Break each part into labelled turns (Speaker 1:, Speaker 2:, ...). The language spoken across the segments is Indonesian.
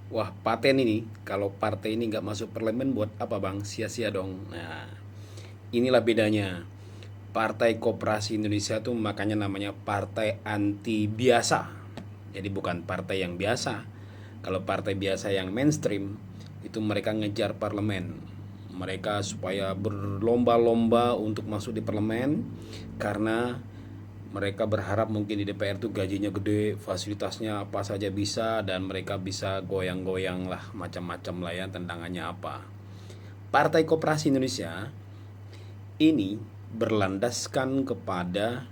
Speaker 1: Wah, paten ini, kalau partai ini nggak masuk parlemen buat apa bang? Sia-sia dong. Nah, inilah bedanya. Partai Koperasi Indonesia tuh makanya namanya partai anti biasa. Jadi bukan partai yang biasa. Kalau partai biasa yang mainstream, itu mereka ngejar parlemen. Mereka supaya berlomba-lomba untuk masuk di parlemen karena mereka berharap mungkin di DPR tuh gajinya gede, fasilitasnya apa saja bisa, dan mereka bisa goyang-goyang lah macam-macam lah ya, tendangannya apa. Partai Koperasi Indonesia ini berlandaskan kepada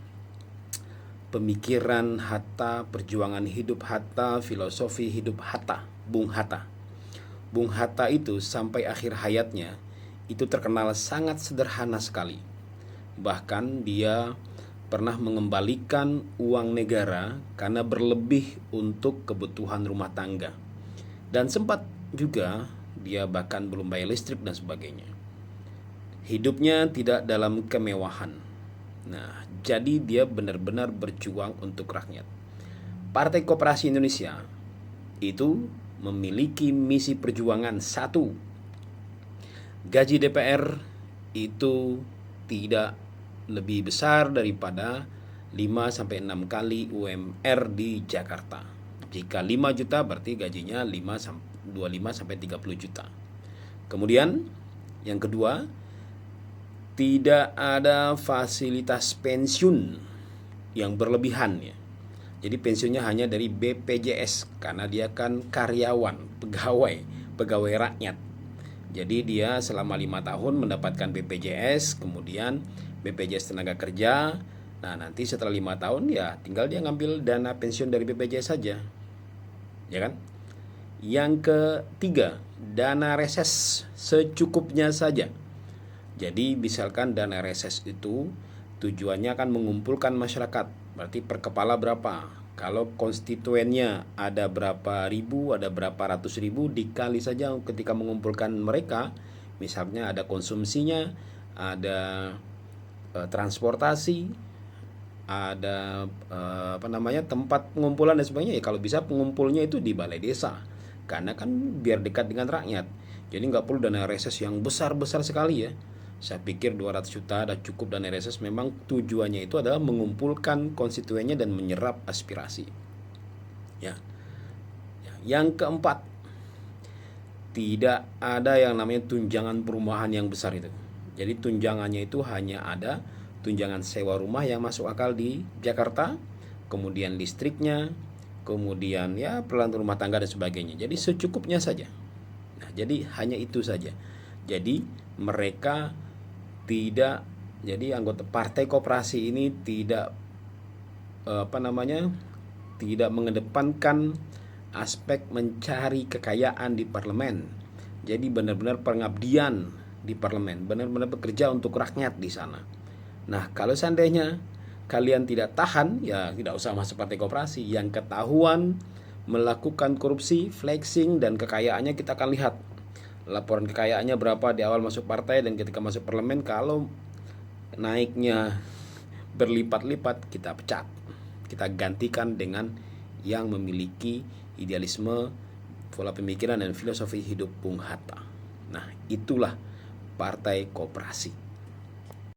Speaker 1: pemikiran Hatta, perjuangan hidup Hatta, filosofi hidup Hatta, Bung Hatta. Bung Hatta itu sampai akhir hayatnya itu terkenal sangat sederhana sekali. Bahkan dia pernah mengembalikan uang negara karena berlebih untuk kebutuhan rumah tangga. Dan sempat juga dia bahkan belum bayar listrik dan sebagainya. Hidupnya tidak dalam kemewahan. Nah, jadi dia benar-benar berjuang untuk rakyat. Partai Koperasi Indonesia itu memiliki misi perjuangan satu. Gaji DPR itu tidak lebih besar daripada 5 sampai 6 kali UMR di Jakarta. Jika 5 juta berarti gajinya 25 sampai 30 juta. Kemudian yang kedua, tidak ada fasilitas pensiun yang berlebihan ya. Jadi pensiunnya hanya dari BPJS karena dia kan karyawan, pegawai rakyat. Jadi dia selama 5 tahun mendapatkan BPJS, kemudian BPJS tenaga kerja. Nah nanti setelah 5 tahun ya tinggal dia ngambil dana pensiun dari BPJS saja, ya kan? Yang ketiga, dana reses secukupnya saja. Jadi misalkan dana reses itu tujuannya akan mengumpulkan masyarakat. Berarti per kepala berapa? Kalau konstituennya ada berapa ribu, ada berapa ratus ribu, dikali saja ketika mengumpulkan mereka. Misalnya ada konsumsinya, ada transportasi, ada tempat pengumpulan dan sebagainya. Ya kalau bisa pengumpulnya itu di balai desa. Karena kan biar dekat dengan rakyat. Jadi nggak perlu dana reses yang besar-besar sekali ya. Saya pikir 200 juta ada cukup dana reses. Memang tujuannya itu adalah mengumpulkan konstituennya dan menyerap aspirasi. Ya. Yang keempat, tidak ada yang namanya tunjangan perumahan yang besar itu. Jadi tunjangannya itu hanya ada tunjangan sewa rumah yang masuk akal di Jakarta, kemudian listriknya, kemudian ya peralatan rumah tangga dan sebagainya. Jadi secukupnya saja. Nah, jadi hanya itu saja. Jadi mereka tidak, jadi anggota partai koperasi ini tidak tidak mengedepankan aspek mencari kekayaan di parlemen. Jadi benar-benar pengabdian di parlemen, benar-benar bekerja untuk rakyat di sana. Nah, kalau seandainya kalian tidak tahan, ya tidak usah masuk partai koperasi. Yang ketahuan melakukan korupsi, flexing, dan kekayaannya kita akan lihat. Laporan kekayaannya berapa di awal masuk partai dan ketika masuk parlemen. Kalau naiknya berlipat-lipat, kita pecat. Kita gantikan dengan yang memiliki idealisme, pola pemikiran, dan filosofi hidup Bung Hatta. Nah, itulah partai koperasi.